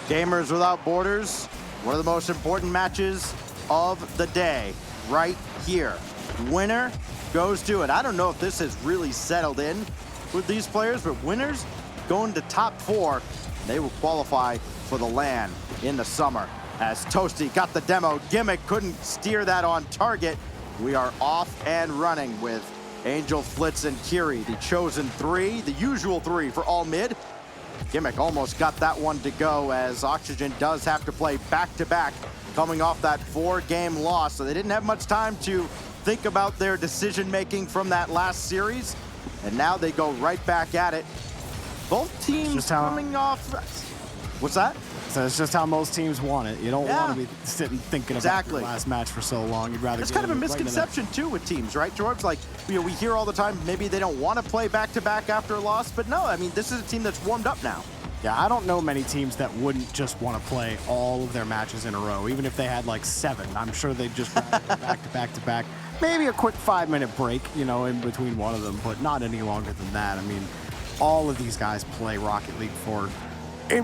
Gamers Without Borders, one of the most important matches of the day, right here. Winner goes to it. I don't know if this has really settled in with these players, but winners going to top 4. They will qualify for the LAN in the summer. As Toasty got the demo, Gimmick couldn't steer that on target. We are off and running with Angel, Flitz, and Kiri, the chosen 3, the usual 3 for all mid. Gimmick almost got that one to go, as Oxygen does have to play back-to-back coming off that 4-game loss, so they didn't have much time to think about their decision-making from that last series, and now they go right back at it. Both teams coming off... What's that? So it's just how most teams want it. You don't want to be sitting thinking about your last match for so long. You'd rather. It's kind of a misconception too with teams, right, George? Like, you know, we hear all the time, maybe they don't want to play back-to-back after a loss, but no, I mean, this is a team that's warmed up now. Yeah, I don't know many teams that wouldn't just want to play all of their matches in a row, even if they had like 7. I'm sure they'd just rather go back-to-back. Maybe a quick 5-minute break, you know, in between one of them, but not any longer than that. I mean, all of these guys play Rocket League for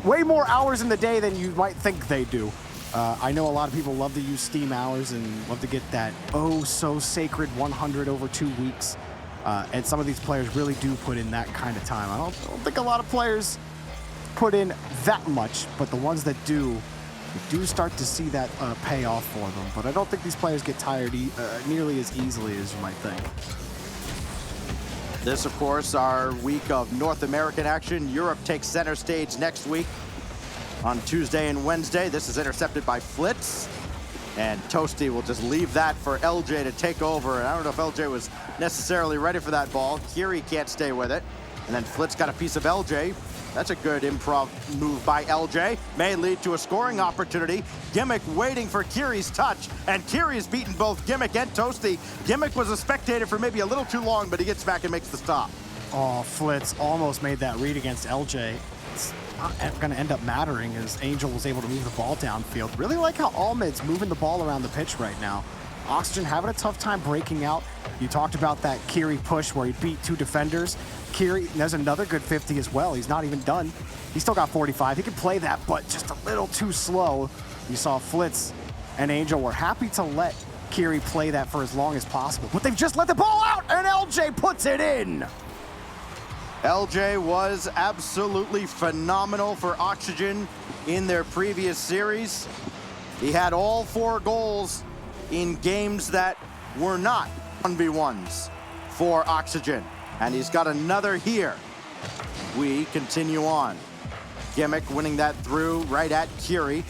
way more hours in the day than you might think they do. I know a lot of people love to use Steam hours and love to get that oh-so-sacred 100 over 2 weeks. And some of these players really do put in that kind of time. I don't think a lot of players put in that much, but the ones that do, you do start to see that pay off for them. But I don't think these players get tired nearly as easily as you might think. This, of course, our week of North American action. Europe takes center stage next week on Tuesday and Wednesday. This is intercepted by Flitz, and Toasty will just leave that for LJ to take over. And I don't know if LJ was necessarily ready for that ball. Kiri can't stay with it. And then Flitz got a piece of LJ. That's a good improv move by LJ. May lead to a scoring opportunity. Gimmick waiting for Kiri's touch, and Kiri's beaten both Gimmick and Toasty. Gimmick was a spectator for maybe a little too long, but he gets back and makes the stop. Oh, Flitz almost made that read against LJ. It's not going to end up mattering as Angel was able to move the ball downfield. Really like how Allmid's moving the ball around the pitch right now. Oxygen having a tough time breaking out. You talked about that Kiri push where he beat 2 defenders. Kiri, there's another good 50 as well. He's not even done. He's still got 45. He can play that, but just a little too slow. You saw Flitz and Angel were happy to let Kiri play that for as long as possible, but they've just let the ball out, and LJ puts it in. LJ was absolutely phenomenal for Oxygen in their previous series. He had all 4 goals in games that were not 1v1s for Oxygen. And he's got another here. We continue on. Gimmick winning that through right at Kiri.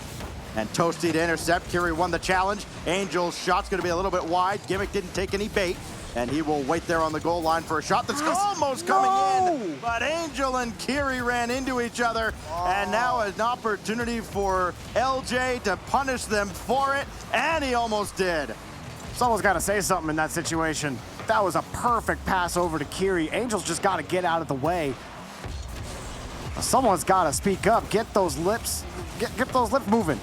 And Toasty to intercept. Kiri won the challenge. Angel's shot's gonna be a little bit wide. Gimmick didn't take any bait. And he will wait there on the goal line for a shot that's almost coming in. But Angel and Kiri ran into each other. And now an opportunity for LJ to punish them for it. And he almost did. Someone's got to say something in that situation. That was a perfect pass over to Kiri. Angel's just got to get out of the way. Someone's got to speak up. Get those lips, get those lips moving.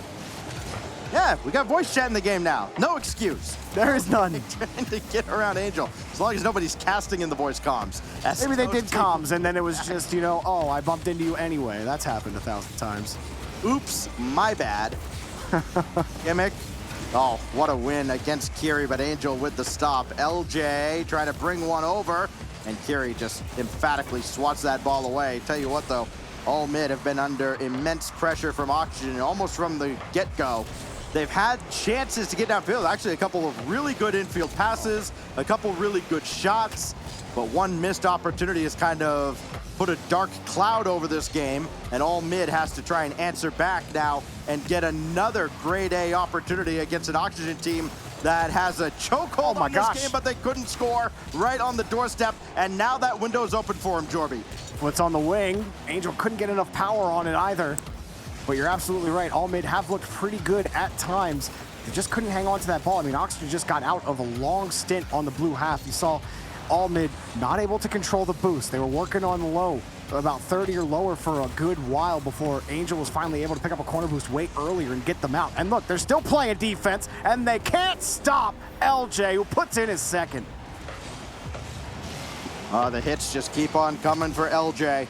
Yeah, we got voice chat in the game now. No excuse. There is none. Trying to get around Angel, as long as nobody's casting in the voice comms. Maybe they did comms, and then it was just, you know, oh, I bumped into you anyway. That's happened 1,000 times. Oops, my bad. Gimmick. Oh, what a win against Kiri, but Angel with the stop. LJ trying to bring one over, and Kiri just emphatically swats that ball away. Tell you what, though, all mid have been under immense pressure from Oxygen, almost from the get-go. They've had chances to get downfield. Actually, a couple of really good infield passes, a couple really good shots, but one missed opportunity has kind of put a dark cloud over this game, and all mid has to try and answer back now and get another grade A opportunity against an Oxygen team that has a chokehold on this game, but they couldn't score right on the doorstep, and now that window's open for him, Jorby. What's on the wing? Angel couldn't get enough power on it either. But you're absolutely right. All mid have looked pretty good at times. They just couldn't hang on to that ball. I mean, Oxygen just got out of a long stint on the blue half. You saw all mid not able to control the boost. They were working on low, about 30 or lower for a good while before Angel was finally able to pick up a corner boost way earlier and get them out. And look, they're still playing defense, and they can't stop LJ, who puts in his second. The hits just keep on coming for LJ.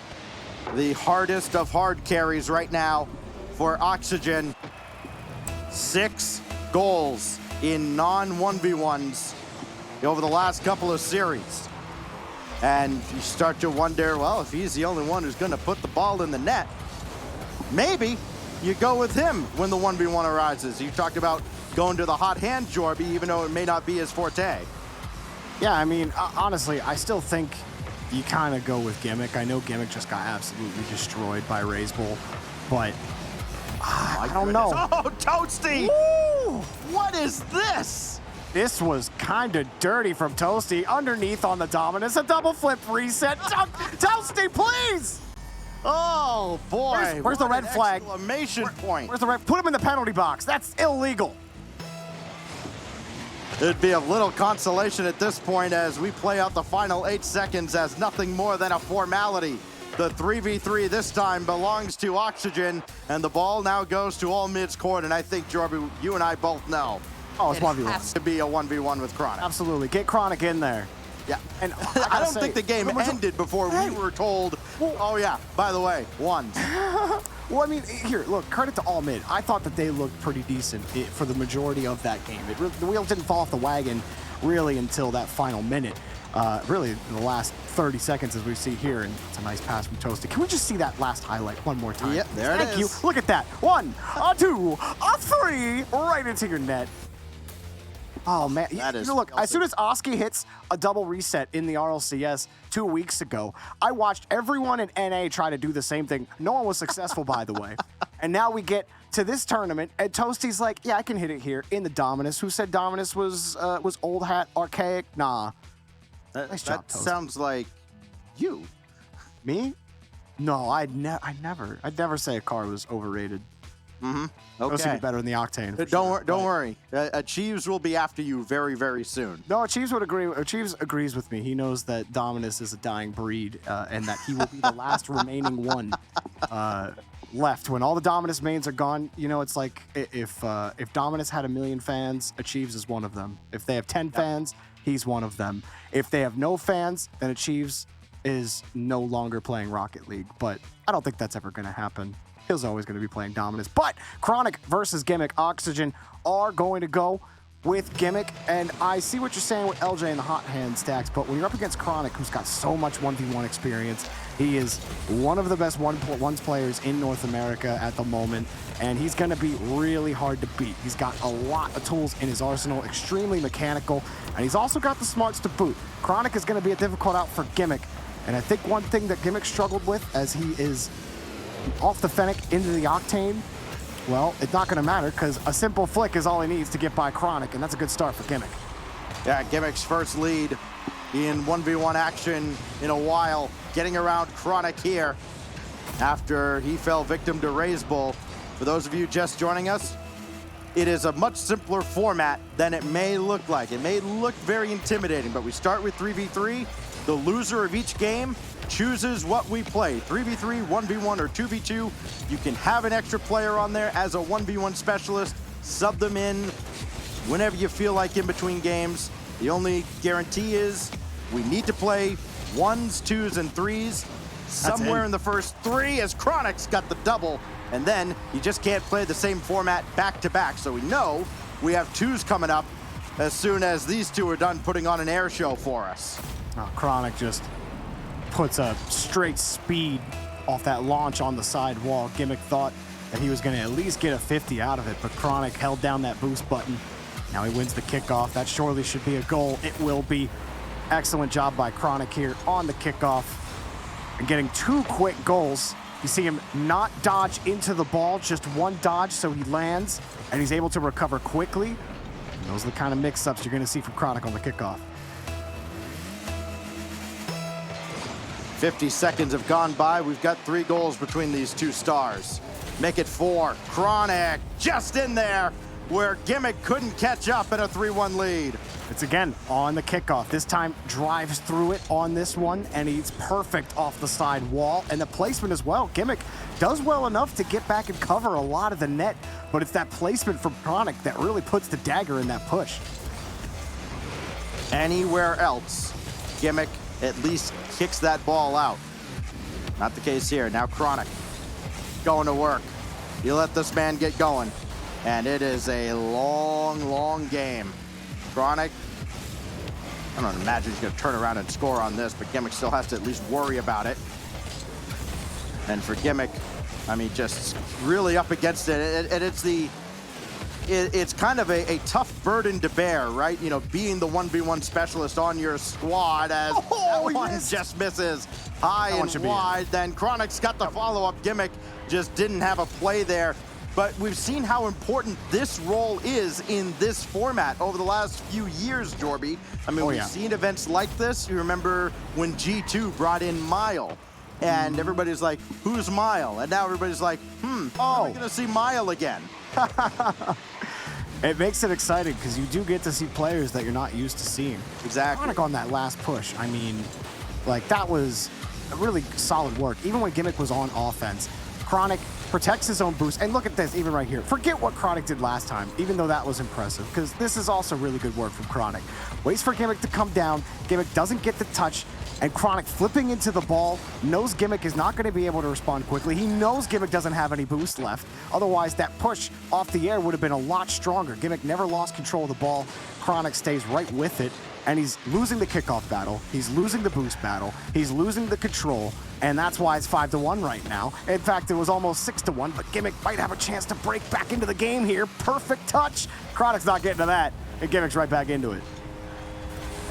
The hardest of hard carries right now for Oxygen. 6 goals in non-1v1s over the last couple of series. And you start to wonder, well, if he's the only one who's going to put the ball in the net, maybe you go with him when the 1v1 arises. You talked about going to the hot hand, Jorby, even though it may not be his forte. Yeah, I mean, honestly, I still think you kind of go with Gimmick. I know Gimmick just got absolutely destroyed by Raise Bull, but I don't know. Oh, Toasty! Woo! What is this? This was kind of dirty from Toasty. Underneath on the Dominus, a double flip reset. Toasty, please! Oh, boy. Where's the red flag? Exclamation point. Where's the red? Put him in the penalty box. That's illegal. It'd be a little consolation at this point as we play out the final 8 seconds as nothing more than a formality. The 3v3 this time belongs to Oxygen, and the ball now goes to all mids court, and I think, Jorby, you and I both know. Oh, it's 1v1. It has to be a 1v1 with Chronic. Absolutely. Get Chronic in there. Yeah. And I don't think the game ended before we were told, oh yeah, by the way, ones. Well, I mean, here, look, credit to all mid. I thought that they looked pretty decent for the majority of that game. The wheels didn't fall off the wagon really until that final minute. Really, in the last 30 seconds, as we see here, and it's a nice pass from Toasty. Can we just see that last highlight one more time? Yep, there it is. Thank you. Look at that. 1, 2, 3, right into your net. Oh, man. That is Look, filthy. as soon as Oski hits a double reset in the RLCS 2 weeks ago, I watched everyone in NA try to do the same thing. No one was successful, by the way. And now we get to this tournament, and Toasty's like, yeah, I can hit it here in the Dominus. Who said Dominus was old hat, archaic? Nah. Nice job, That Toasty. sounds like you. Me? No, I'd never say a car was overrated. Mm-hmm. Toasty Okay. be better in the Octane. for Don't sure. don't worry. Achieves will be after you very, very soon. No, Achieves would agree. Achieves agrees with me. He knows that Dominus is a dying breed, and that he will be the last remaining one left. When all the Dominus mains are gone, you know, it's like if Dominus had 1 million fans, Achieves is one of them. If they have 10 fans, he's one of them. If they have no fans, then Achieves is no longer playing Rocket League. But I don't think that's ever going to happen. He's always going to be playing Dominus. But Chronic versus Gimmick, Oxygen are going to go with Gimmick. And I see what you're saying with LJ and the hot hand stacks, but when you're up against Chronic, who's got so much 1v1 experience, he is one of the best ones players in North America at the moment, and he's going to be really hard to beat. He's got a lot of tools in his arsenal, extremely mechanical, and he's also got the smarts to boot. Chronic is going to be a difficult out for Gimmick, and I think one thing that Gimmick struggled with as he is off the Fennec into the Octane, well, it's not going to matter because a simple flick is all he needs to get by Chronic, and that's a good start for Gimmick. Yeah, Gimmick's first lead in 1v1 action in a while, getting around Chronic here after he fell victim to Raise Bull. For those of you just joining us, it is a much simpler format than it may look like. It may look very intimidating, but we start with 3v3. The loser of each game chooses what we play, 3v3, 1v1, or 2v2. You can have an extra player on there as a 1v1 specialist, sub them in whenever you feel like in between games. The only guarantee is we need to play 1s, 2s, and 3s somewhere in the first 3 as Chronic's got the double, and then you just can't play the same format back-to-back. So we know we have 2s coming up as soon as these 2 are done putting on an air show for us. Oh, Chronic just puts a straight speed off that launch on the side wall. Gimmick thought that he was going to at least get a 50 out of it, but Chronic held down that boost button. Now he wins the kickoff. That surely should be a goal. It will be. Excellent job by Chronic here on the kickoff and getting 2 quick goals. You see him not dodge into the ball, just 1 dodge, so he lands, and he's able to recover quickly. And those are the kind of mix-ups you're going to see from Chronic on the kickoff. 50 seconds have gone by. We've got 3 goals between these 2 stars. Make it 4. Chronic just in there where Gimmick couldn't catch up in a 3-1 lead. It's again on the kickoff. This time drives through it on this one, and he's perfect off the side wall. And the placement as well. Gimmick does well enough to get back and cover a lot of the net, but it's that placement from Chronic that really puts the dagger in that push. Anywhere else, Gimmick at least kicks that ball out. Not the case here. Now Chronic going to work. You let this man get going. And it is a long, long game. Chronic, I don't imagine he's going to turn around and score on this, but Gimmick still has to at least worry about it. And for Gimmick, I mean, just really up against it. And it's kind of a tough burden to bear, right? You know, being the 1v1 specialist on your squad as that one just misses high and wide. Then Chronic's got the follow-up. Gimmick just didn't have a play there. But we've seen how important this role is in this format over the last few years, Jorby. I mean, we've seen events like this. You remember when G2 brought in Mile, and everybody's like, who's Mile? And now everybody's like, are we gonna see Mile again? It makes it exciting because you do get to see players that you're not used to seeing. Exactly. Chronic on that last push, I mean, like that was a really solid work. Even when Gimmick was on offense, Chronic protects his own boost. And look at this, even right here. Forget what Chronic did last time, even though that was impressive, because this is also really good work from Chronic. Waits for Gimmick to come down. Gimmick doesn't get the touch, and Chronic flipping into the ball, knows Gimmick is not going to be able to respond quickly. He knows Gimmick doesn't have any boost left. Otherwise, that push off the air would have been a lot stronger. Gimmick never lost control of the ball. Chronic stays right with it, and he's losing the kickoff battle. He's losing the boost battle. He's losing the control, and that's why it's 5-1 right now. In fact, it was almost 6-1, but Gimmick might have a chance to break back into the game here. Perfect touch. Chronic's not getting to that, and Gimmick's right back into it.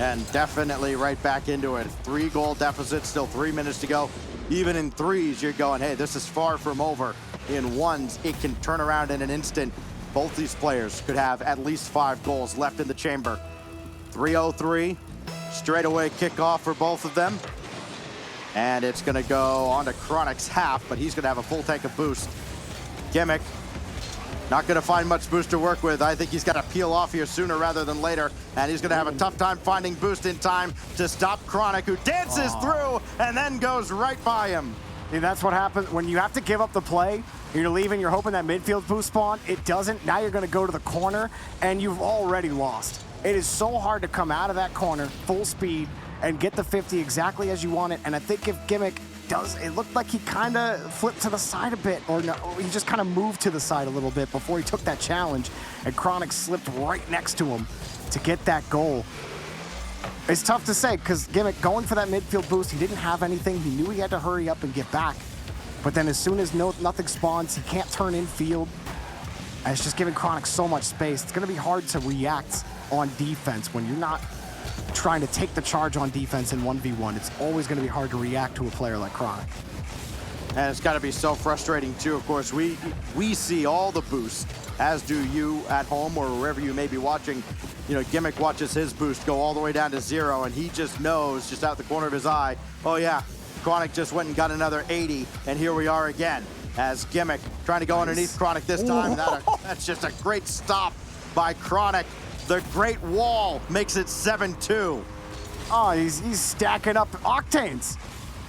And definitely right back into it. 3-goal deficit, still 3 minutes to go. Even in threes, you're going, hey, this is far from over. In ones, it can turn around in an instant. Both these players could have at least 5 goals left in the chamber. 3-0-3, straightaway kickoff for both of them. And it's gonna go on to Chronic's half, but he's gonna have a full tank of boost. Gimmick, not gonna find much boost to work with. I think he's gotta peel off here sooner rather than later, and he's gonna have a tough time finding boost in time to stop Chronic, who dances through and then goes right by him. And that's what happens when you have to give up the play. You're leaving, you're hoping that midfield boost spawn. It doesn't. Now you're gonna go to the corner, and you've already lost. It is so hard to come out of that corner full speed and get the 50 exactly as you want it. And I think if Gimmick does, it looked like he kind of flipped to the side a bit, or no, he just kind of moved to the side a little bit before he took that challenge, and Chronic slipped right next to him to get that goal. It's tough to say because Gimmick going for that midfield boost, he didn't have anything. He knew he had to hurry up and get back. But then as soon as nothing spawns, he can't turn in field. And it's just giving Chronic so much space. It's going to be hard to react on defense when you're not trying to take the charge on defense in 1v1. It's always going to be hard to react to a player like Chronic. And it's got to be so frustrating too. Of course, we see all the boosts, as do you at home or wherever you may be watching. You know, Gimmick watches his boost go all the way down to 0, and he just knows, just out the corner of his eye, oh yeah, Chronic just went and got another 80, and here we are again. As Gimmick trying to go underneath Chronic this time. That's just a great stop by Chronic. The Great Wall makes it 7-2. Oh, he's stacking up octanes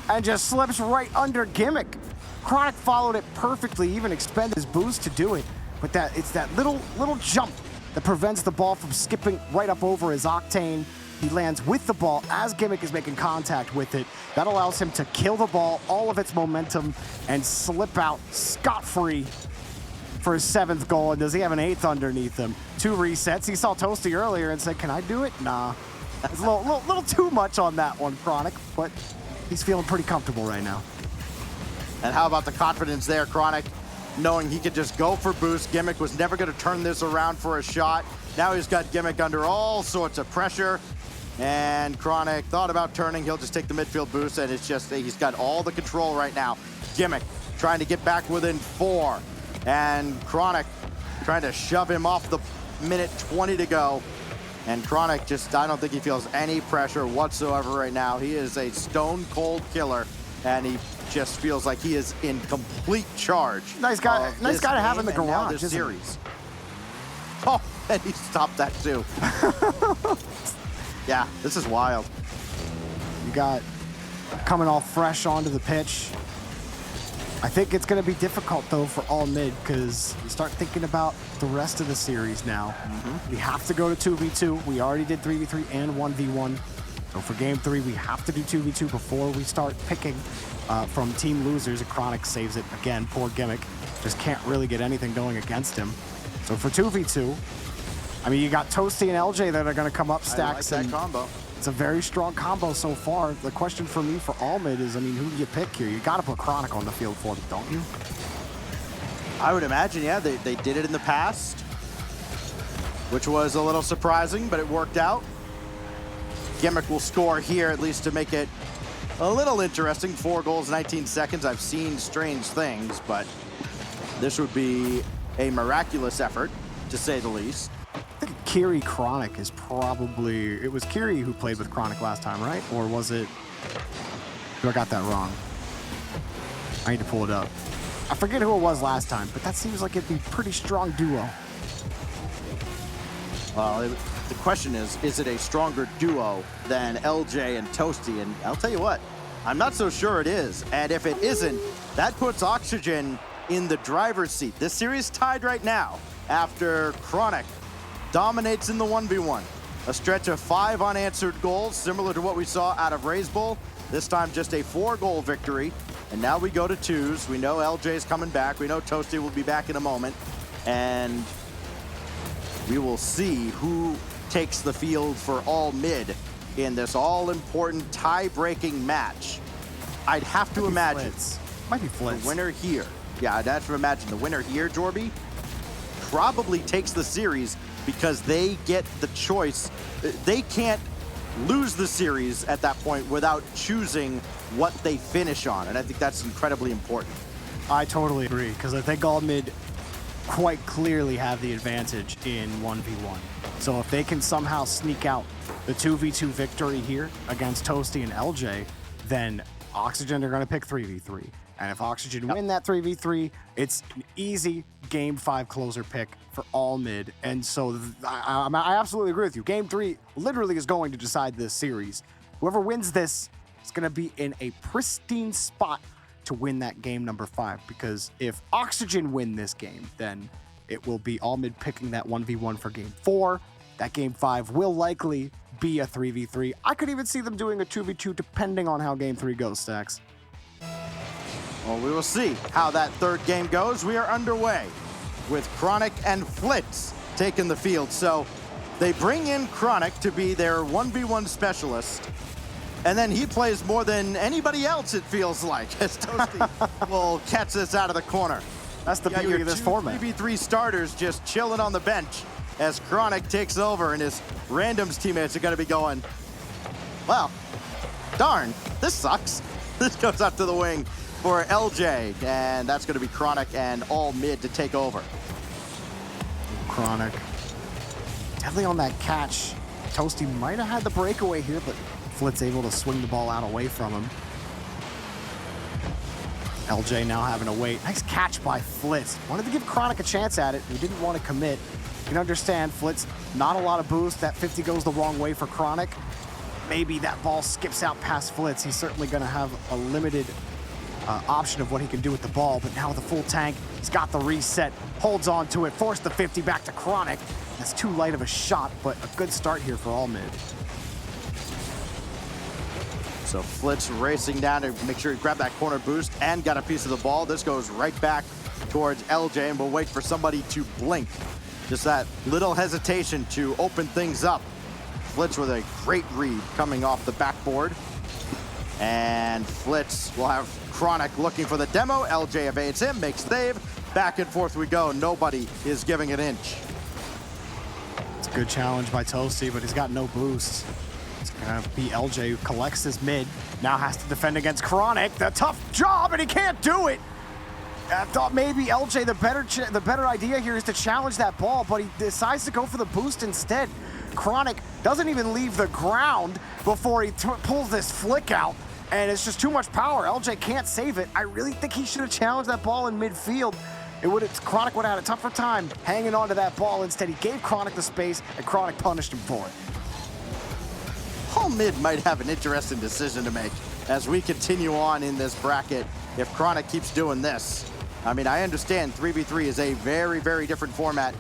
and just slips right under Gimmick. Chronic followed it perfectly, even expended his boost to do it. But it's that little jump that prevents the ball from skipping right up over his octane. He lands with the ball as Gimmick is making contact with it. That allows him to kill the ball, all of its momentum, and slip out scot-free for his 7th goal. And does he have an 8th underneath him? 2 resets. He saw Toasty earlier and said, can I do it? Nah. It's a little too much on that one, Chronic, but he's feeling pretty comfortable right now. And how about the confidence there, Chronic, knowing he could just go for boost. Gimmick was never going to turn this around for a shot. Now he's got Gimmick under all sorts of pressure. And Chronic thought about turning. He'll just take the midfield boost, and it's just, he's got all the control right now. Gimmick trying to get back within 4. And Chronic trying to shove him off the minute 20 to go. And Chronic just, I don't think he feels any pressure whatsoever right now. He is a stone cold killer, and he just feels like he is in complete charge. Nice guy to have in the garage, this series. Oh, and he stopped that too. Yeah, this is wild. You got coming all fresh onto the pitch. I think it's going to be difficult, though, for all mid, because you start thinking about the rest of the series now. We have to go to 2v2. We already did 3v3 and 1v1. So for game 3, we have to do 2v2 before we start picking from team losers. And Chronic saves it again. Poor gimmick. Just can't really get anything going against him. So for 2v2, I mean, you got Toasty and LJ that are going to come up stacks. I like that combo. It's a very strong combo so far. The question for me for all mid is, I mean, who do you pick here? You got to put Chronic on the field for them, don't you? I would imagine, yeah, they did it in the past, which was a little surprising, but it worked out. Gimmick will score here, at least to make it a little interesting. 4 goals, 19 seconds. I've seen strange things, but this would be a miraculous effort, to say the least. I think Kiri Chronic is probably... It was Kiri who played with Chronic last time, right? Or was it... I got that wrong. I need to pull it up. I forget who it was last time, but that seems like it'd be a pretty strong duo. Well, the question is it a stronger duo than LJ and Toasty? And I'll tell you what, I'm not so sure it is. And if it isn't, that puts Oxygen in the driver's seat. This series tied right now after Chronic dominates in the 1v1. A stretch of 5 unanswered goals, similar to what we saw out of Raise Bull. This time just a 4-goal victory. And now we go to 2s. We know LJ's coming back. We know Toasty will be back in a moment. And we will see who takes the field for all mid in this all-important tie-breaking match. I'd have to imagine Might be Flitz. The winner here. Yeah, I'd have to imagine the winner here, Jorby, probably takes the series because they get the choice. They can't lose the series at that point without choosing what they finish on, and I think that's incredibly important. I totally agree, because I think all mid quite clearly have the advantage in 1v1. So if they can somehow sneak out the 2v2 victory here against Toasty and LJ, then Oxygen are going to pick 3v3. And if Oxygen win that 3v3, it's an easy game 5 closer pick for all mid. And so I absolutely agree with you. Game 3 literally is going to decide this series. Whoever wins this is going to be in a pristine spot to win that game number 5. Because if Oxygen win this game, then it will be all mid picking that 1v1 for game 4. That game 5 will likely be a 3v3. I could even see them doing a 2v2 depending on how game 3 goes, Stacks. Well, we will see how that 3rd game goes. We are underway with Chronic and Flitz taking the field. So they bring in Chronic to be their 1v1 specialist. And then he plays more than anybody else, it feels like, as Toasty will catch this out of the corner. That's the beauty of this format. 3v3 starters just chilling on the bench as Chronic takes over, and his randoms teammates are going to be going, well, darn, this sucks. This goes up to the wing for LJ, and that's going to be Chronic and all mid to take over. Chronic. Definitely on that catch. Toasty might have had the breakaway here, but Flitz able to swing the ball out away from him. LJ now having to wait. Nice catch by Flitz. Wanted to give Chronic a chance at it. He didn't want to commit. You can understand, Flitz, not a lot of boost. That 50 goes the wrong way for Chronic. Maybe that ball skips out past Flitz. He's certainly going to have a limited option of what he can do with the ball, but now with a full tank, he's got the reset, holds on to it, forced the 50 back to Chronic. That's too light of a shot, but a good start here for all mid. So Flitz racing down to make sure he grabbed that corner boost and got a piece of the ball. This goes right back towards LJ, and we'll wait for somebody to blink. Just that little hesitation to open things up. Flitz with a great read coming off the backboard. And Flitz will have Chronic looking for the demo. LJ evades him, makes save. Back and forth we go. Nobody is giving an inch. It's a good challenge by Toasty, but he's got no boost. It's gonna be LJ who collects his mid. Now has to defend against Chronic. The tough job, and he can't do it. I thought maybe LJ, the better idea here is to challenge that ball, but he decides to go for the boost instead. Chronic doesn't even leave the ground before he pulls this flick out, and it's just too much power. LJ can't save it. I really think he should have challenged that ball in midfield. Chronic would have had a tougher time hanging on to that ball. Instead, he gave Chronic the space, and Chronic punished him for it. All mid might have an interesting decision to make as we continue on in this bracket if Chronic keeps doing this. I mean, I understand 3v3 is a very, very different format.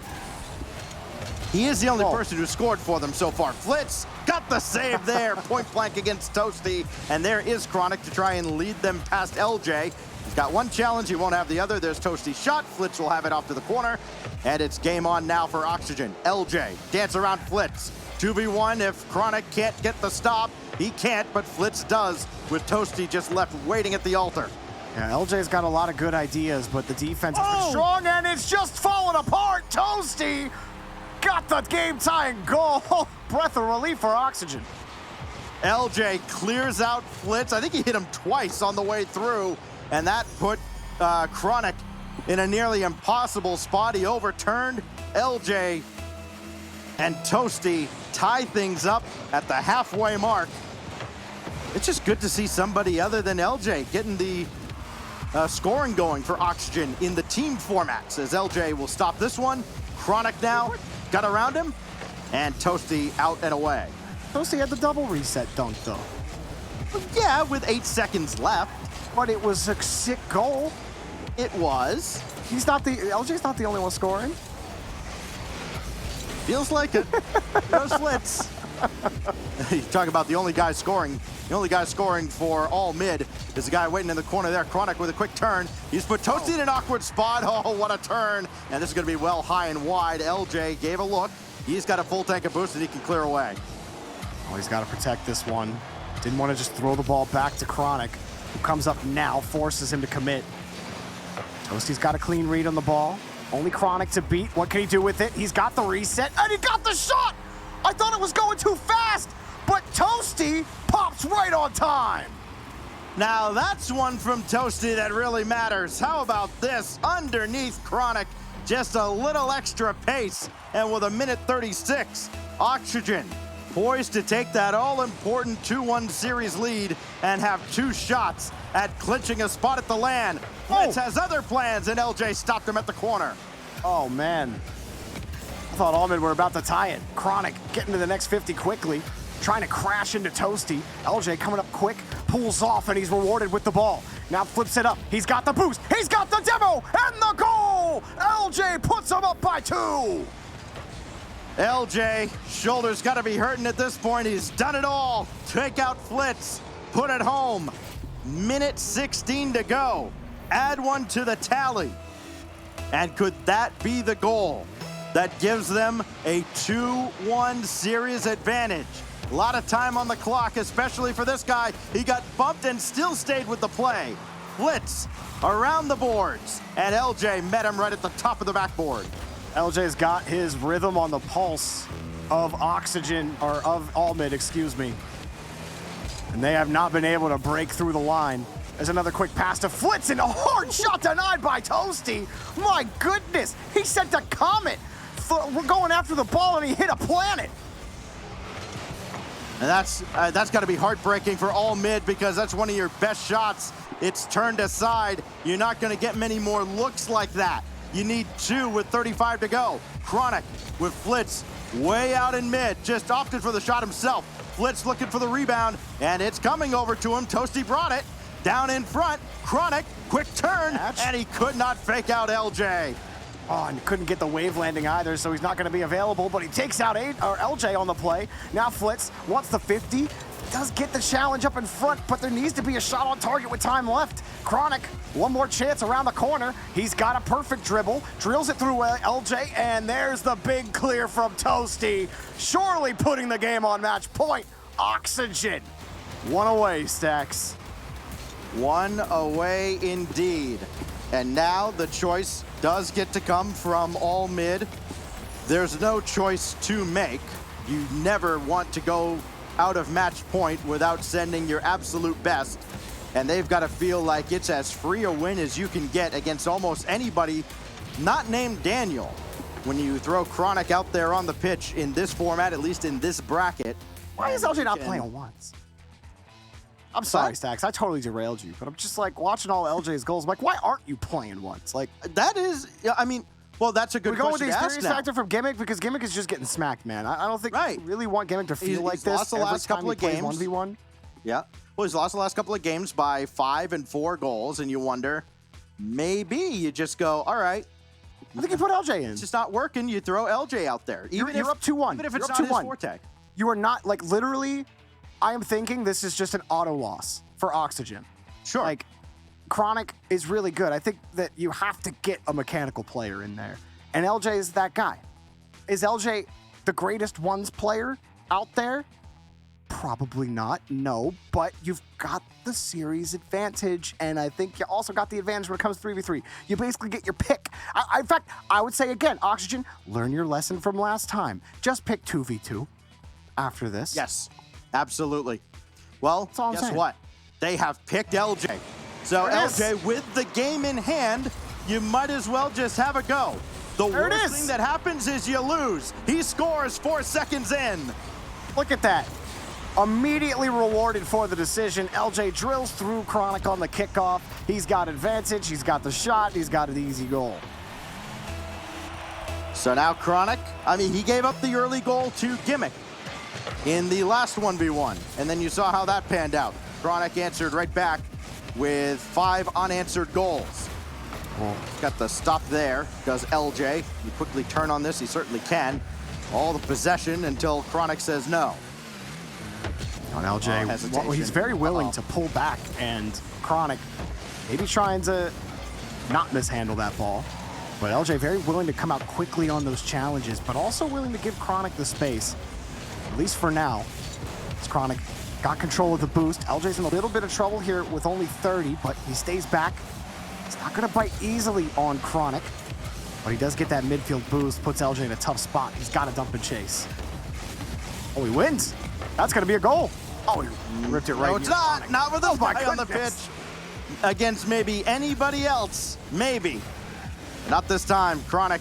He is the only person who scored for them so far. Flitz got the save there, point blank against Toasty, and there is Chronic to try and lead them past LJ. He's got one challenge, he won't have the other. There's Toasty's shot, Flitz will have it off to the corner, and it's game on now for Oxygen. LJ, dance around Flitz. 2v1 if Chronic can't get the stop. He can't, but Flitz does, with Toasty just left waiting at the altar. Yeah, LJ's got a lot of good ideas, but the defense has been strong, and it's just falling apart. Toasty got the game-tying goal. Breath of relief for Oxygen. LJ clears out Flitz. I think he hit him twice on the way through, and that put Chronic in a nearly impossible spot. He overturned LJ, and Toasty tie things up at the halfway mark. It's just good to see somebody other than LJ getting the scoring going for Oxygen in the team formats, as LJ will stop this one. Chronic now got around him, and Toasty out and away. Toasty had the double reset dunk, though. Yeah, with 8 seconds left. But it was a sick goal. It was. LJ's not the only one scoring. Feels like it. Goes Flitz. You talk about the only guy scoring. The only guy scoring for all mid is the guy waiting in the corner there. Chronic with a quick turn. He's put Toasty in an awkward spot. Oh, what a turn. And this is going to be well high and wide. LJ gave a look. He's got a full tank of boost that he can clear away. Oh, he's got to protect this one. Didn't want to just throw the ball back to Chronic, who comes up now, forces him to commit. Toasty's got a clean read on the ball. Only Chronic to beat. What can he do with it? He's got the reset, and he got the shot! I thought it was going too fast, but Toasty pops right on time. Now that's one from Toasty that really matters. How about this? Underneath Chronic, just a little extra pace, and with 1:36, Oxygen poised to take that all-important 2-1 series lead and have 2 shots at clinching a spot at the LAN. Flitz has other plans, and LJ stopped him at the corner. Oh, man. I thought Almond were about to tie it. Chronic getting to the next 50 quickly, trying to crash into Toasty. LJ coming up quick, pulls off, and he's rewarded with the ball. Now flips it up. He's got the boost. He's got the demo, and the goal! LJ puts him up by 2. LJ, shoulders got to be hurting at this point. He's done it all. Take out Flitz, put it home. 1:16 to go. Add one to the tally. And could that be the goal that gives them a 2-1 series advantage? A lot of time on the clock, especially for this guy. He got bumped and still stayed with the play. Flitz around the boards, and LJ met him right at the top of the backboard. LJ's got his rhythm on the pulse of Oxygen, or of Almid, excuse me. And they have not been able to break through the line. There's another quick pass to Flitz, and a hard shot denied by Toasty. My goodness, he sent a comet. We're going after the ball, and he hit a planet. And that's got to be heartbreaking for all mid, because that's one of your best shots. It's turned aside. You're not going to get many more looks like that. You need 2 with 35 to go. Chronic with Flitz way out in mid, just opted for the shot himself. Flitz looking for the rebound, and it's coming over to him. Toasty brought it down in front. Chronic, quick turn, and he could not fake out LJ. Oh, and couldn't get the wave landing either, so he's not going to be available, but he takes out LJ on the play. Now Flitz wants the 50. Does get the challenge up in front, but there needs to be a shot on target with time left. Chronic, one more chance around the corner. He's got a perfect dribble, drills it through LJ, and there's the big clear from Toasty, surely putting the game on match point. Oxygen, 1 away, Stacks. 1 away indeed. And now the choice does get to come from all mid. There's no choice to make. You never want to go out of match point without sending your absolute best. And they've got to feel like it's as free a win as you can get against almost anybody not named Daniel. When you throw Chronic out there on the pitch in this format, at least in this bracket. Why is LJ not playing once? I'm sorry, Stacks. I totally derailed you, but I'm just like watching all LJ's goals. I'm like, why aren't you playing once? Like, that is, I mean, well, that's a good question. We're going with the to ask experience factor from Gimmick, because Gimmick is just getting smacked, man. I don't think we really want Gimmick to feel like this. Lost the last couple of games. 1v1. Yeah. Well, he's lost the last couple of games by 5 and 4 goals, and you wonder, maybe you just go, all right, I think you put LJ in. It's just not working. You throw LJ out there. You're up 2-1. Even if it's You're not up his 2-1. forte. You are not, like, literally, I am thinking this is just an auto loss for Oxygen. Sure. Like, Chronic is really good. I think that you have to get a mechanical player in there. And LJ is that guy. Is LJ the greatest ones player out there? Probably not, no. But you've got the series advantage, and I think you also got the advantage when it comes to 3v3. You basically get your pick. In fact, I would say again, Oxygen, learn your lesson from last time. Just pick 2v2 after this. Yes, absolutely. Well, all I'm guess saying. what? They have picked LJ. So There it is. LJ, with the game in hand, you might as well just have a go. The There it worst is. thing that happens is you lose. He scores 4 seconds in. Look at that. Immediately rewarded for the decision. LJ drills through Chronic on the kickoff. He's got advantage, he's got the shot, he's got an easy goal. So now Chronic, he gave up the early goal to Gimmick in the last 1v1. And then you saw how that panned out. Chronic answered right back with 5 unanswered goals. Got the stop there, does LJ. You quickly turn on this, he certainly can. All the possession until Chronic says no. On LJ, hesitation. he's very willing to pull back, and Chronic maybe trying to not mishandle that ball. But LJ very willing to come out quickly on those challenges, but also willing to give Chronic the space, at least for now. As Chronic got control of the boost. LJ's in a little bit of trouble here with only 30, but he stays back. He's not going to bite easily on Chronic, but he does get that midfield boost, puts LJ in a tough spot. He's got to dump and chase. Oh, he wins. That's going to be a goal. Oh, he ripped it right. No, it's not. Chronic. Not with this my guy on the pitch. goodness. Against maybe anybody else. Maybe. Not this time. Chronic,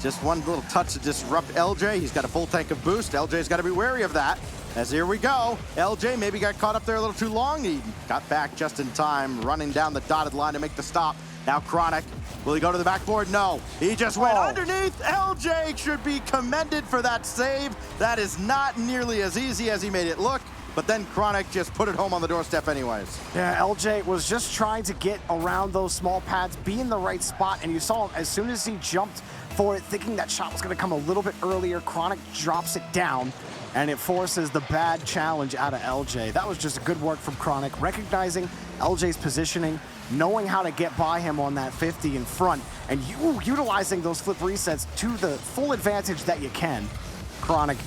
just one little touch to disrupt LJ. He's got a full tank of boost. LJ's got to be wary of that. As here we go. LJ maybe got caught up there a little too long. He got back just in time, running down the dotted line to make the stop. Now Chronic, will he go to the backboard? No. He just went underneath. LJ should be commended for that save. That is not nearly as easy as he made it look. But then Chronic just put it home on the doorstep anyways. Yeah, LJ was just trying to get around those small pads, be in the right spot, and you saw him as soon as he jumped for it, thinking that shot was going to come a little bit earlier. Chronic drops it down, and it forces the bad challenge out of LJ. That was just good work from Chronic, recognizing LJ's positioning, knowing how to get by him on that 50 in front, and utilizing those flip resets to the full advantage that you can. Chronic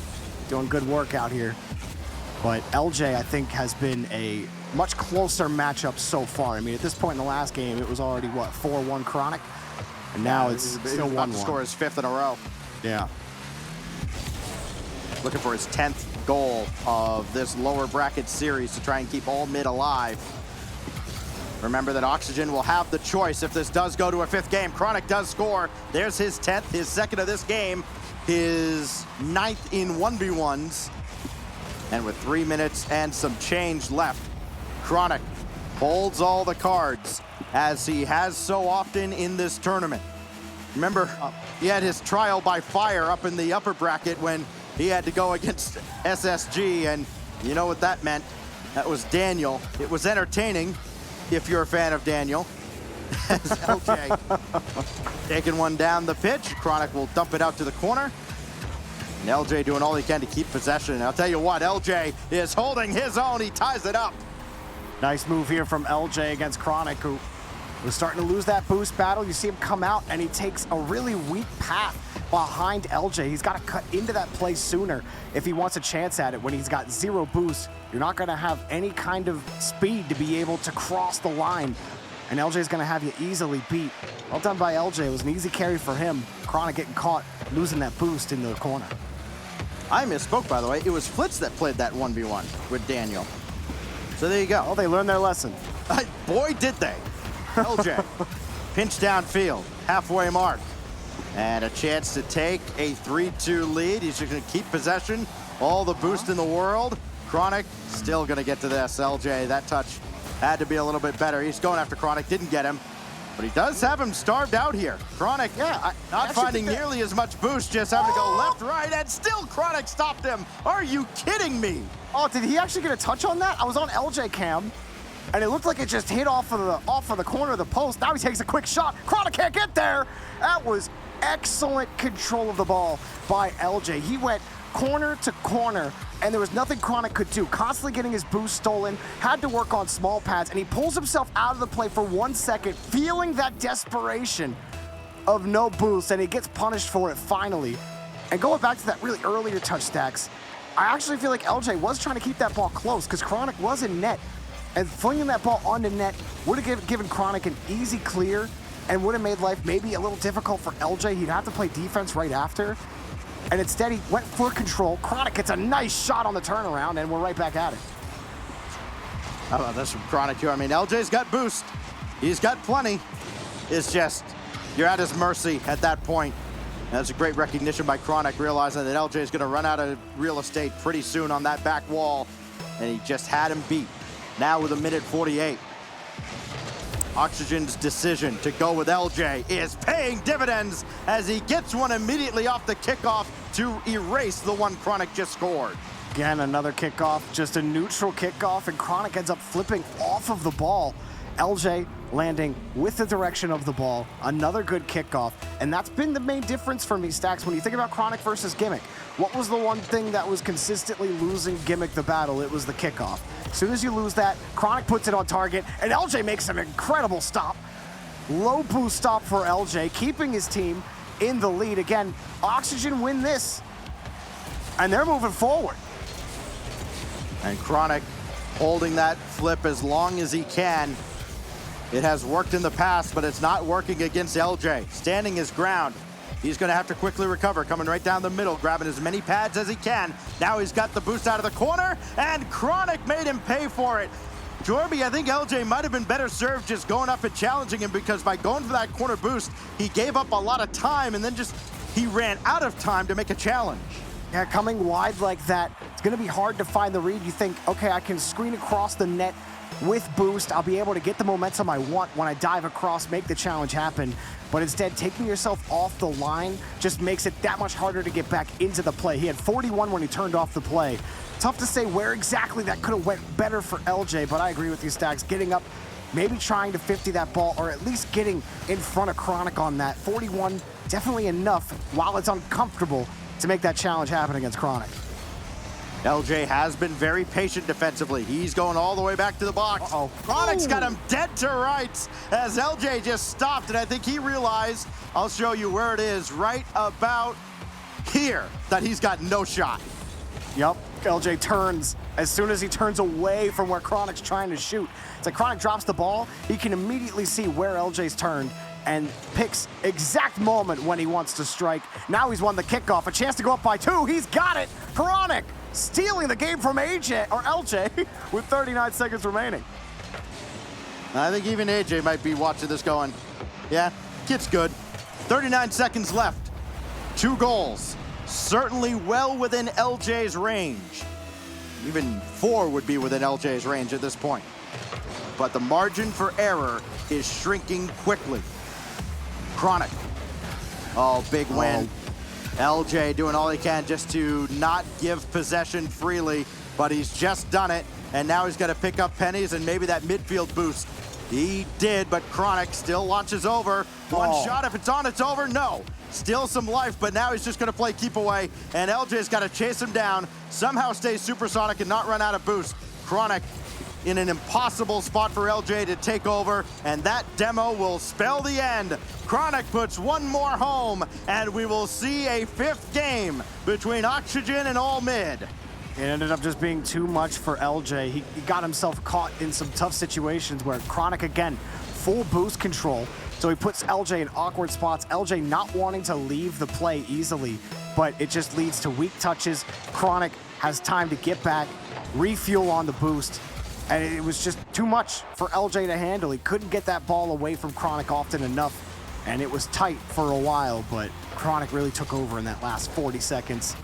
doing good work out here. But LJ, I think, has been a much closer matchup so far. At this point in the last game, it was already, 4-1 Chronic? And now it's still 1-1. About to score his 5th in a row. Yeah. Looking for his 10th goal of this lower bracket series to try and keep all mid alive. Remember that Oxygen will have the choice if this does go to a 5th game. Chronic does score. There's his 10th, his 2nd of this game, his 9th in 1v1s. And with 3 minutes and some change left, Chronic holds all the cards, as he has so often in this tournament. Remember, he had his trial by fire up in the upper bracket when he had to go against SSG, and you know what that meant. That was Daniel. It was entertaining, if you're a fan of Daniel. As LJ taking one down the pitch. Chronic will dump it out to the corner. And LJ doing all he can to keep possession. And I'll tell you what, LJ is holding his own. He ties it up. Nice move here from LJ against Chronic, who was starting to lose that boost battle. You see him come out, and he takes a really weak path behind LJ. He's got to cut into that play sooner if he wants a chance at it. When he's got 0 boost, you're not going to have any kind of speed to be able to cross the line. And LJ's going to have you easily beat. Well done by LJ. It was an easy carry for him. Chronic getting caught, losing that boost in the corner. I misspoke, by the way. It was Flitz that played that 1v1 with Daniel. So there you go. Well, they learned their lesson. Boy, did they. LJ, pinch downfield, halfway mark. And a chance to take a 3-2 lead. He's just going to keep possession. All the boost in the world. Chronic still going to get to this. LJ, that touch had to be a little bit better. He's going after Chronic, didn't get him. But he does have him starved out here. Chronic, not finding nearly as much boost, just having to go left, right, and still Chronic stopped him. Are you kidding me? Oh, did he actually get a touch on that? I was on LJ cam, and it looked like it just hit off of the corner of the post. Now he takes a quick shot. Chronic can't get there. That was excellent control of the ball by LJ. He went corner to corner, and there was nothing Chronic could do. Constantly getting his boost stolen, had to work on small pads, and he pulls himself out of the play for 1 second, feeling that desperation of no boost, and he gets punished for it finally. And going back to that really earlier touch, Stacks, I actually feel like LJ was trying to keep that ball close because Chronic was in net, and flinging that ball onto net would have given Chronic an easy clear and would have made life maybe a little difficult for LJ. He'd have to play defense right after. And instead, he went for control. Chronic gets a nice shot on the turnaround, and we're right back at it. How about this from Chronic here? I mean, LJ's got boost. He's got plenty. It's just, you're at his mercy at that point. That's a great recognition by Chronic, realizing that LJ is going to run out of real estate pretty soon on that back wall, and he just had him beat. Now with 1:48. Oxygen's decision to go with LJ is paying dividends as he gets one immediately off the kickoff to erase the one Chronic just scored. Again, another kickoff, just a neutral kickoff, and Chronic ends up flipping off of the ball. LJ landing with the direction of the ball. Another good kickoff, and that's been the main difference for me, Stacks. When you think about Chronic versus Gimmick, what was the one thing that was consistently losing Gimmick the battle? It was the kickoff. As soon as you lose that, Chronic puts it on target, and LJ makes an incredible stop. Low boost stop for LJ, keeping his team in the lead. Again, Oxygen win this, and they're moving forward. And Chronic holding that flip as long as he can. It has worked in the past, but it's not working against LJ. Standing his ground. He's going to have to quickly recover, coming right down the middle, grabbing as many pads as he can. Now he's got the boost out of the corner, and Chronic made him pay for it. Jorby, I think LJ might have been better served just going up and challenging him, because by going for that corner boost, he gave up a lot of time, and then he ran out of time to make a challenge. Yeah, coming wide like that, it's going to be hard to find the read. You think, okay, I can screen across the net with boost. I'll be able to get the momentum I want when I dive across, make the challenge happen. But instead, taking yourself off the line just makes it that much harder to get back into the play. He had 41 when he turned off the play. Tough to say where exactly that could have went better for LJ, but I agree with you, Stacks. Getting up, maybe trying to 50 that ball, or at least getting in front of Chronic on that. 41, definitely enough, while it's uncomfortable, to make that challenge happen against Chronic. LJ has been very patient defensively. He's going all the way back to the box. Chronic's got him dead to rights as LJ just stopped, and I think he realized, I'll show you where it is, right about here, that he's got no shot. Yep, LJ turns. As soon as he turns away from where Chronic's trying to shoot, it's like Chronic drops the ball, he can immediately see where LJ's turned and picks exact moment when he wants to strike. Now he's won the kickoff, a chance to go up by 2. He's got it. Chronic stealing the game from LJ with 39 seconds remaining. I think even AJ might be watching this going, yeah, kid's good. 39 seconds left. 2 goals. Certainly well within LJ's range. Even 4 would be within LJ's range at this point. But the margin for error is shrinking quickly. Chronic. Oh, big win. LJ doing all he can just to not give possession freely, but he's just done it, and now he's got to pick up pennies and maybe that midfield boost. He did, but Chronic still launches over. One shot, if it's on, it's over. No. Still some life, but now he's just going to play keep away, and LJ's got to chase him down, somehow stay supersonic and not run out of boost. Chronic in an impossible spot for LJ to take over, and that demo will spell the end. Chronic puts one more home, and we will see a 5th game between Oxygen and All Mid. It ended up just being too much for LJ. He got himself caught in some tough situations where Chronic, again, full boost control, so he puts LJ in awkward spots. LJ not wanting to leave the play easily, but it just leads to weak touches. Chronic has time to get back, refuel on the boost, and it was just too much for LJ to handle. He couldn't get that ball away from Chronic often enough, and it was tight for a while, but Chronic really took over in that last 40 seconds.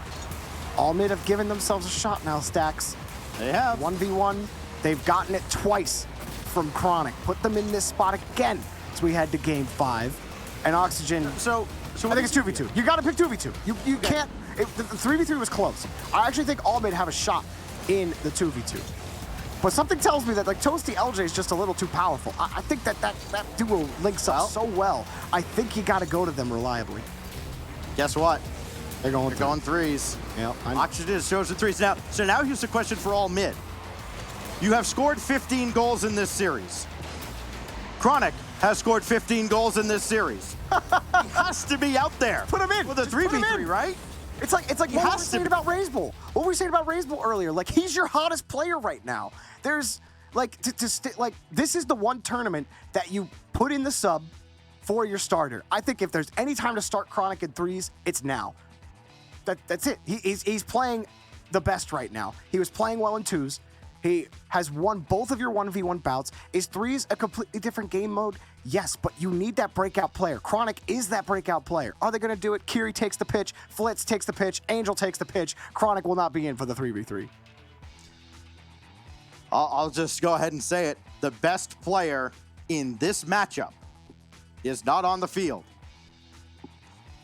All Mid have given themselves a shot now, Stacks. They have. 1v1, they've gotten it twice from Chronic. Put them in this spot again as we head to game 5. And Oxygen, So I think it's 2v2. You gotta pick 2v2. You can't, the 3v3 was close. I actually think All Mid have a shot in the 2v2. But something tells me that like Toasty LJ is just a little too powerful. I think that duo links up so well. I think you got to go to them reliably. Guess what? They're going threes. Yeah, Oxygen has chosen threes. Now here's the question for all mid. You have scored 15 goals in this series. Chronic has scored 15 goals in this series. He has to be out there. Put him in. With a 3v3, right? It's like what we were saying about Razebull. What were we saying about Razebull earlier? Like, he's your hottest player right now. There's, like, this is the one tournament that you put in the sub for your starter. I think if there's any time to start Chronic in threes, it's now. That's it. He's playing the best right now. He was playing well in twos. He has won both of your 1v1 bouts. Is threes a completely different game mode? Yes, but you need that breakout player. Chronic is that breakout player. Are they going to do it? Kiri takes the pitch, Flitz takes the pitch, Angel takes the pitch. Chronic will not be in for the 3v3. I'll just go ahead and say it. The best player in this matchup is not on the field.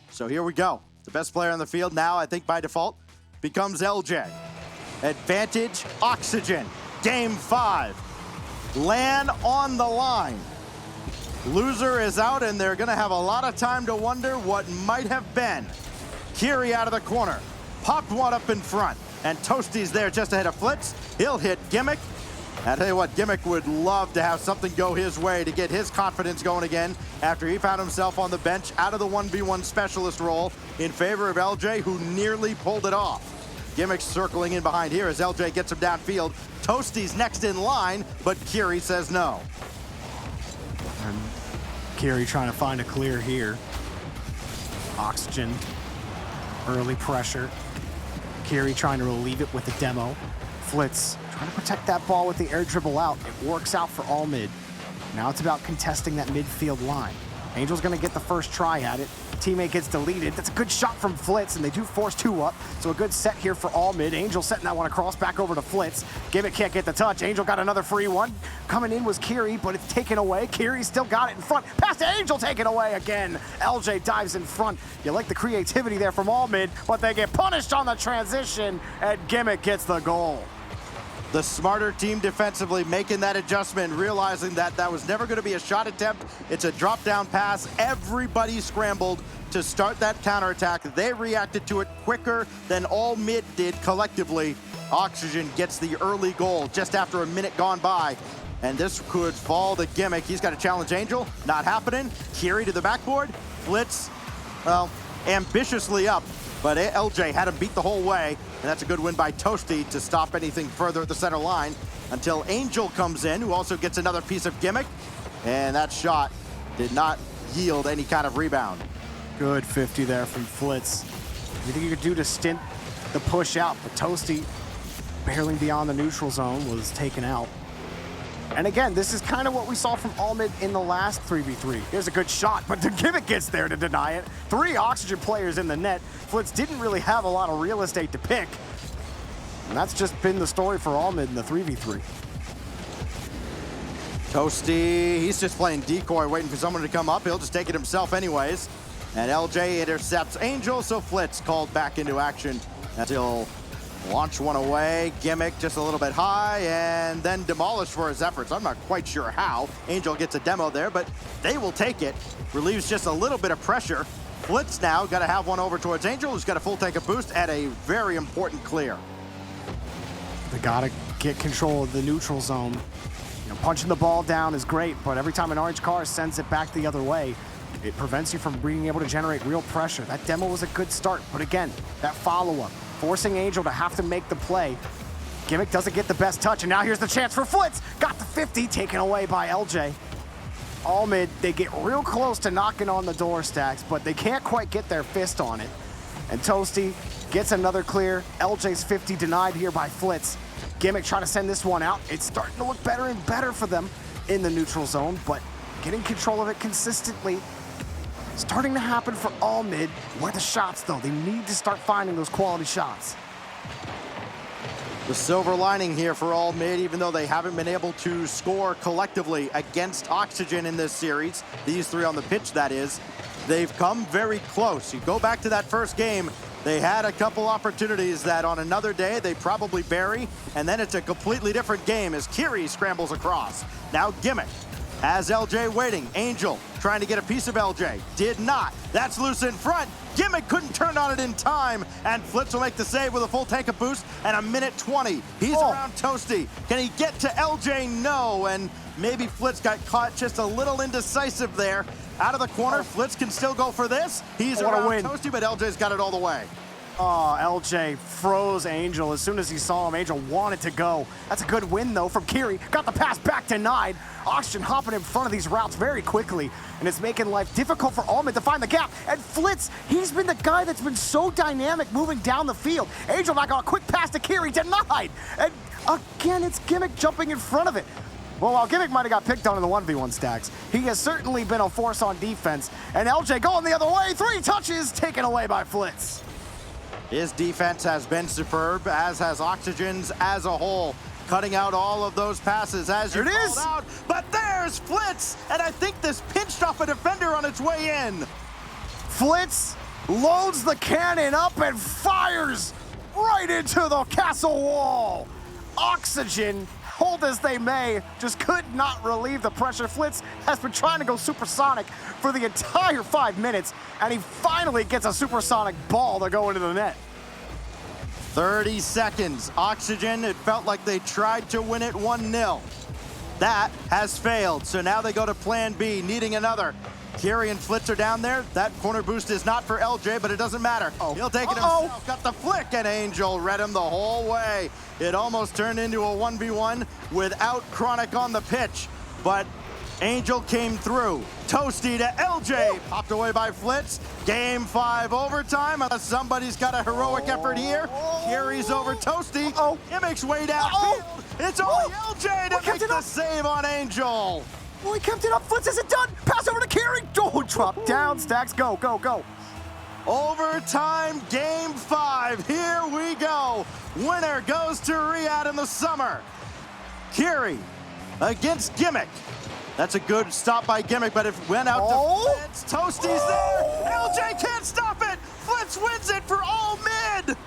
So here we go. The best player on the field now, I think by default, becomes LJ. Advantage, Oxygen. Game 5. LAN on the line. Loser is out, and they're going to have a lot of time to wonder what might have been. Kiri out of the corner. Popped one up in front. And Toasty's there just ahead of Flitz. He'll hit Gimmick. I tell you what, Gimmick would love to have something go his way to get his confidence going again after he found himself on the bench out of the 1v1 specialist role in favor of LJ, who nearly pulled it off. Gimmick circling in behind here as LJ gets him downfield. Toasty's next in line, but Kiri says no. And Kiri trying to find a clear here. Oxygen, early pressure. Kiri trying to relieve it with the demo. Flitz trying to protect that ball with the air dribble out. It works out for all mid. Now it's about contesting that midfield line. Angel's gonna get the first try at it. Teammate gets deleted. That's a good shot from Flitz, and they do force 2 up. So a good set here for all mid. Angel setting that one across back over to Flitz. Gimmick can't get the touch. Angel got another free one. Coming in was Kiri, but it's taken away. Kiri still got it in front. Pass to Angel, taken away again. LJ dives in front. You like the creativity there from all mid, but they get punished on the transition, and Gimmick gets the goal. The smarter team defensively making that adjustment, realizing that that was never going to be a shot attempt. It's a drop-down pass. Everybody scrambled to start that counterattack. They reacted to it quicker than all mid did collectively. Oxygen gets the early goal just after a minute gone by. And this could fall to Gimmick. He's got to challenge Angel. Not happening. Kiri to the backboard. Flitz, well, ambitiously up. But LJ had him beat the whole way, and that's a good win by Toasty to stop anything further at the center line until Angel comes in, who also gets another piece of Gimmick, and that shot did not yield any kind of rebound. Good 50 there from Flitz. Anything you could do to stint the push out, but Toasty, barely beyond the neutral zone, was taken out. And again, this is kind of what we saw from all mid in the last 3v3. Here's a good shot, but the Gimmick gets there to deny it. 3 Oxygen players in the net. Flitz didn't really have a lot of real estate to pick. And that's just been the story for all mid in the 3v3. Toasty, he's just playing decoy, waiting for someone to come up. He'll just take it himself anyways. And LJ intercepts Angel, so Flitz called back into action as he'll launch one away. Gimmick just a little bit high and then demolished for his efforts. I'm not quite sure how. Angel gets a demo there, but they will take it. Relieves just a little bit of pressure. Flitz now got to have one over towards Angel, who's got a full tank of boost at a very important clear. They got to get control of the neutral zone. You know, punching the ball down is great, but every time an orange car sends it back the other way, it prevents you from being able to generate real pressure. That demo was a good start, but again, that follow-up, forcing Angel to have to make the play. Gimmick doesn't get the best touch, and now here's the chance for Flitz. Got the 50, taken away by LJ. All mid, they get real close to knocking on the door stacks, but they can't quite get their fist on it. And Toasty gets another clear. LJ's 50 denied here by Flitz. Gimmick trying to send this one out. It's starting to look better and better for them in the neutral zone, but getting control of it consistently starting to happen for all mid. Where the shots, though? They need to start finding those quality shots. The silver lining here for all mid, even though they haven't been able to score collectively against Oxygen in this series, these 3 on the pitch, that is, they've come very close. You go back to that first game, They had a couple opportunities that on another day they probably bury, and then it's a completely different game as Kiri scrambles across. Now Gimmick has LJ waiting. Angel trying to get a piece of LJ. Did not. That's loose in front. Gimmick couldn't turn on it in time, and Flitz will make the save with a full tank of boost and a minute 20. He's around Toasty. Can he get to LJ? No, and maybe Flitz got caught just a little indecisive there. Out of the corner, Flitz can still go for this. He's around Toasty, but LJ's got it all the way. Oh, LJ froze Angel as soon as he saw him. Angel wanted to go. That's a good win, though, from Kiri. Got the pass back denied. Oxygen hopping in front of these routes very quickly, and it's making life difficult for Almond to find the gap. And Flitz, he's been the guy that's been so dynamic moving down the field. Angel now got a quick pass to Kiri, denied. And again, it's Gimmick jumping in front of it. Well, while Gimmick might have got picked on in the 1v1 stacks, he has certainly been a force on defense. And LJ going the other way, 3 touches taken away by Flitz. His defense has been superb, as has Oxygen's as a whole. Cutting out all of those passes as you called out. But there's Flitz, and I think this pinched off a defender on its way in. Flitz loads the cannon up and fires right into the castle wall. Oxygen, hold as they may, just could not relieve the pressure. Flitz has been trying to go supersonic for the entire 5 minutes, and he finally gets a supersonic ball to go into the net. 30 seconds. Oxygen, it felt like they tried to win it 1-0. That has failed, so now they go to plan B, needing another. Kiri and Flitz are down there. That corner boost is not for LJ, but it doesn't matter. He'll take it himself. Got the flick, and Angel read him the whole way. It almost turned into a 1v1 without Chronic on the pitch, but Angel came through. Toasty to LJ, popped away by Flitz. Game 5 overtime. Somebody's got a heroic effort here. Kiri's over Toasty. Gimmick's way downfield. It's only LJ to make the save on Angel. Oh, he kept it up. Flitz isn't done. Pass over to Kiri. Oh, drop down. Stacks, go, go, go. Overtime, game 5. Here we go. Winner goes to Riyadh in the summer. Kiri against Gimmick. That's a good stop by Gimmick, but it went out to Flitz. Toasty's there. LJ can't stop it. Flitz wins it for all mid.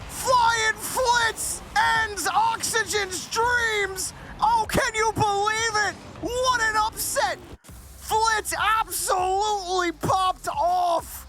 Flying Flitz ends Oxygen's dreams. Oh, can you believe it? What an upset. Flitz absolutely popped off.